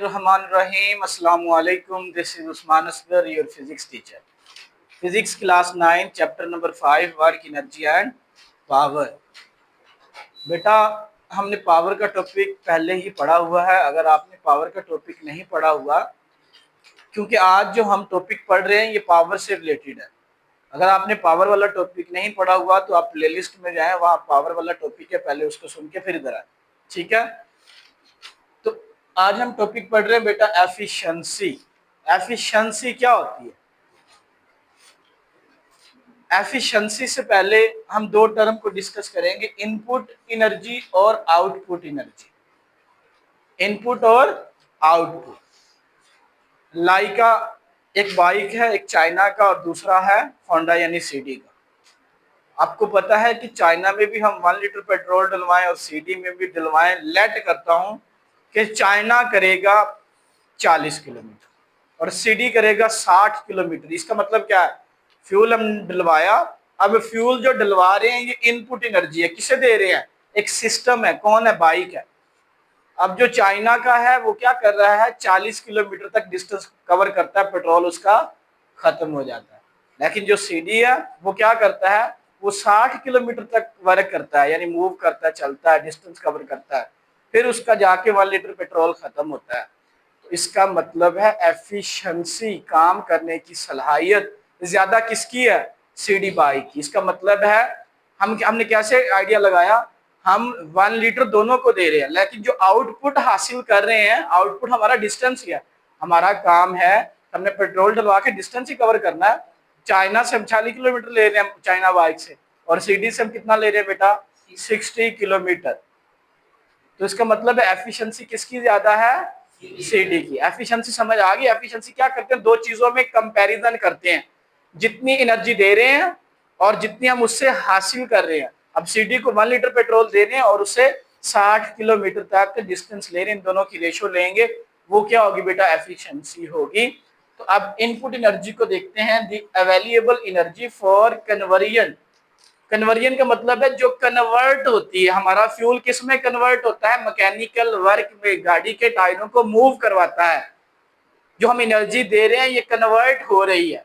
रहमान रहीम अस्सलाम वालेकुम। This is Usman Asgar, your physics teacher. Physics class 9 chapter number 5 work energy and power. बेटा हमने पावर का टॉपिक पहले ही पढ़ा हुआ है। अगर आपने पावर का टॉपिक नहीं पढ़ा हुआ, क्योंकि आज जो हम टॉपिक पढ़ रहे हैं ये पावर से रिलेटेड है। अगर आपने पावर वाला टॉपिक नहीं पढ़ा हुआ तो आप प्लेलिस्ट में जाएं, वहाँ पावर वाला टॉपिक है, पहले उसको सुन के फिर इधर आए। ठीक है, तो आज हम टॉपिक पढ़ रहे हैं बेटा एफिशिएंसी। एफिशिएंसी क्या होती है? एफिशिएंसी से पहले हम दो टर्म को डिस्कस करेंगे, इनपुट एनर्जी और आउटपुट एनर्जी। इनपुट और आउटपुट। लाइका एक बाइक है, एक चाइना का और दूसरा है होंडा यानी सीडी का। आपको पता है कि चाइना में भी हम 1 लीटर पेट्रोल डलवाएं और सीडी में भी डलवाएं, लेट करता हूं कि चाइना करेगा 40 किलोमीटर और सीडी करेगा 60 किलोमीटर। इसका मतलब क्या है? फ्यूल हम डलवाया, अब फ्यूल जो डलवा रहे हैं ये इनपुट एनर्जी है। किसे दे रहे हैं? एक सिस्टम है। कौन है? बाइक है। अब जो चाइना का है वो क्या कर रहा है? 40 किलोमीटर तक डिस्टेंस कवर करता है, पेट्रोल उसका खत्म हो जाता है। लेकिन जो सीडी है वो क्या करता है? वो 60 किलोमीटर तक वर्क करता है, यानी मूव करता है, चलता है, डिस्टेंस कवर करता है, फिर उसका जाके 1 लीटर पेट्रोल खत्म होता है। तो इसका मतलब है एफिशिएंसी, काम करने की सलाहियत ज्यादा किसकी है? सीडी बाइक की। इसका मतलब है हमने कैसे आइडिया लगाया, हम 1 लीटर दोनों को दे रहे हैं, लेकिन जो आउटपुट हासिल कर रहे हैं, आउटपुट हमारा डिस्टेंस ही है। हमारा काम है, हमने पेट्रोल डलवा के डिस्टेंस ही कवर करना है। चाइना से हम 40 किलोमीटर ले रहे हैं चाइना बाइक से, और सीडी से हम कितना ले रहे हैं बेटा? 60 किलोमीटर। तो इसका मतलब है एफिशिएंसी किसकी ज्यादा है? सीडी की। एफिशिएंसी समझ आ गई? एफिशिएंसी क्या करते हैं? दो चीजों में कंपैरिजन करते हैं, जितनी एनर्जी दे रहे हैं और जितनी हम उससे हासिल कर रहे हैं। अब सीडी को 1 लीटर पेट्रोल दे रहे हैं और उससे 60 किलोमीटर तक डिस्टेंस ले रहे हैं, इन दोनों की रेशो लेंगे, वो क्या होगी बेटा? एफिशिएंसी होगी। तो अब इनपुट एनर्जी को देखते हैं, the available energy for conversion. Conversion का मतलब है जो कन्वर्ट होती है, हमारा फ्यूल किस में कन्वर्ट होता है? मैकेनिकल वर्क में, गाड़ी के टायरों को मूव करवाता है। जो हम एनर्जी दे रहे हैं ये कन्वर्ट हो रही है।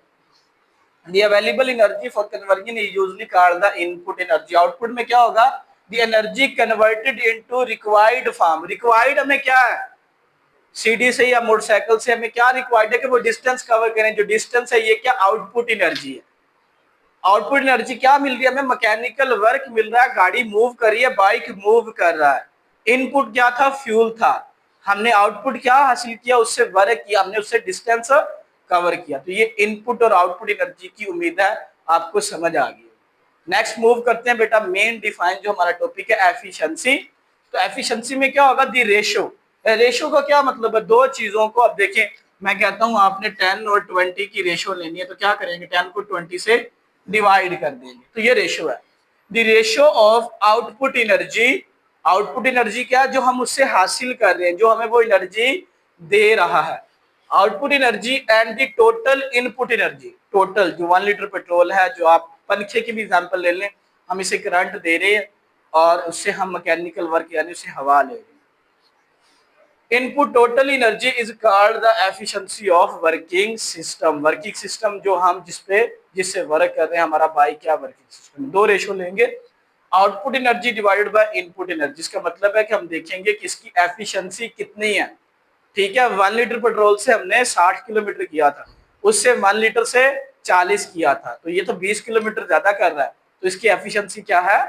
The available energy for conversion is usually called the input energy. Output में क्या होगा? The energy converted into required form. Required हमें क्या है? सीडी से या मोटरसाइकिल से हमें क्या रिक्वायर्ड है कि वो डिस्टेंस कवर करें। जो डिस्टेंस है ये क्या? आउटपुट एनर्जी है। आउटपुट एनर्जी क्या मिल रही है हमें? मैकेनिकल वर्क मिल रहा है, गाड़ी मूव कर रही है, बाइक मूव कर रहा है। इनपुट क्या था? फ्यूल था। हमने आउटपुट क्या हासिल किया? उससे वर्क किया, हमने उससे डिस्टेंस कवर किया। तो ये इनपुट और आउटपुट एनर्जी की उम्मीद है आपको समझ आ गई। नेक्स्ट मूव करते हैं बेटा, मेन डिफाइन जो हमारा टॉपिक है एफिशिएंसी। तो एफिशिएंसी में क्या होगा? दी रेशो। रेशो का क्या मतलब है? दो चीजों को, अब देखें, मैं कहता हूं आपने 10 और 20 की रेशो लेनी है, तो क्या करेंगे? 10 को 20 से डिवाइड कर देंगे, तो ये रेशो है। The ratio of output energy. Output energy क्या? जो हम उससे हासिल कर रहे हैं, जो हमें वो एनर्जी दे रहा है। Output energy and the total input energy. Total जो 1 लीटर पेट्रोल है, जो आप पंखे की भी एग्जांपल ले लें, हम इसे करंट दे रहे हैं और उससे हम मैकेनिकल वर्क यानी उससे हवा ले रहे हैं। Input total energy is called the efficiency of working system. Working system जो हम जिससे वर्क कर रहे हैं, हमारा बाइक क्या वर्किंग सिस्टम। दो रेशो लेंगे, output energy divided by input energy. इसका मतलब है कि हम देखेंगे कि इसकी एफिशिएंसी कितनी है। ठीक है, 1 लीटर पेट्रोल से हमने 60 किलोमीटर किया था, उससे 1 लीटर से 40 किया था, तो ये तो 20 किलोमीटर ज्यादा कर रहा है। तो इसकी एफिशिएंसी क्या है?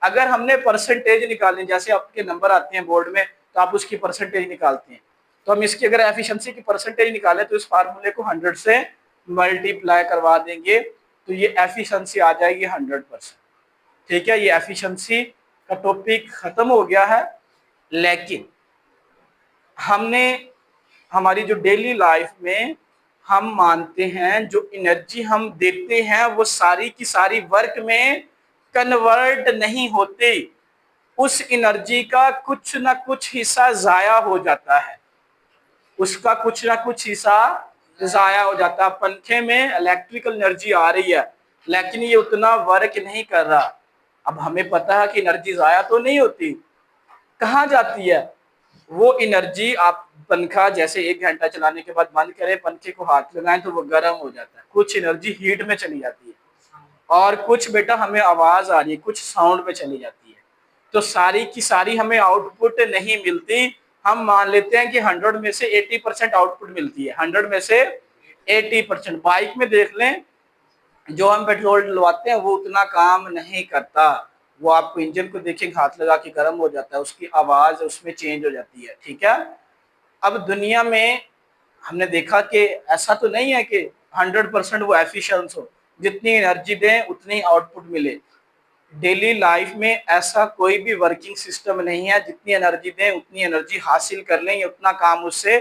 अगर हमने परसेंटेज निकालनी, जैसे आपके नंबर आते हैं बोर्ड में तो आप उसकी परसेंटेज निकालते हैं, तो हम इसकी अगर एफिशिएंसी की परसेंटेज निकालें तो इस फार्मूले को 100 से मल्टीप्लाई करवा देंगे, तो ये एफिशिएंसी आ जाएगी 100%। ठीक है, ये एफिशिएंसी का टॉपिक खत्म हो गया है। लेकिन हमने हमारी जो डेली लाइफ में हम मानते हैं जो एनर्जी हम देते हैं वो सारी की सारी वर्क में कन्वर्ट नहीं होती। उस एनर्जी का कुछ ना कुछ हिस्सा जाया हो जाता है, उसका कुछ ना कुछ हिस्सा जाया हो जाता है। पंखे में इलेक्ट्रिकल एनर्जी आ रही है लेकिन ये उतना वर्क नहीं कर रहा। अब हमें पता है कि एनर्जी जाया तो नहीं होती, कहाँ जाती है वो एनर्जी? आप पंखा जैसे 1 घंटा चलाने के बाद बंद करें, पंखे को हाथ लगाएं तो वो गर्म हो जाता है, कुछ एनर्जी हीट में चली जाती है, और कुछ बेटा हमें आवाज आ रही है, कुछ साउंड में चली जाती है। तो सारी की सारी हमें आउटपुट नहीं मिलती। हम मान लेते हैं कि 100 में से 80% आउटपुट मिलती है, 100 में से 80%। बाइक में देख लें, जो हम पेट्रोल डलवाते हैं वो उतना काम नहीं करता, वो आपको इंजन को देखेंगे हाथ लगा के गर्म हो जाता है, उसकी आवाज उसमें चेंज हो जाती है, ठीक है। अब दुनिया में हमने देखा कि ऐसा तो नहीं है कि 100% वो एफिशिएंट हो, जितनी एनर्जी दें उतनी आउटपुट मिले। डेली लाइफ में ऐसा कोई भी वर्किंग सिस्टम नहीं है जितनी एनर्जी दें उतनी एनर्जी हासिल कर लें या उतना काम उससे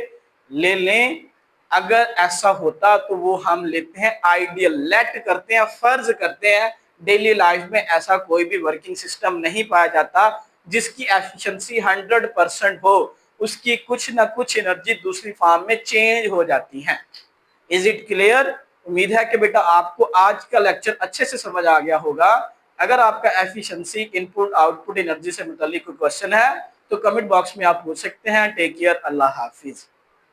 ले लें। अगर ऐसा होता तो वो हम लेते हैं आइडियल, लेट करते हैं, फर्ज करते हैं डेली लाइफ में ऐसा कोई भी वर्किंग सिस्टम नहीं पाया जाता जिसकी एफिशिएंसी 100% हो, उसकी कुछ ना कुछ एनर्जी दूसरी फॉर्म में चेंज हो जाती है। Is it clear? उम्मीद है कि बेटा आपको आज का लेक्चर अच्छे से समझ आ गया होगा। अगर आपका एफिशिएंसी, इनपुट आउटपुट एनर्जी से मुतालिक कोई क्वेश्चन है तो कमेंट बॉक्स में आप पूछ सकते हैं। टेक केयर, अल्लाह हाफिज।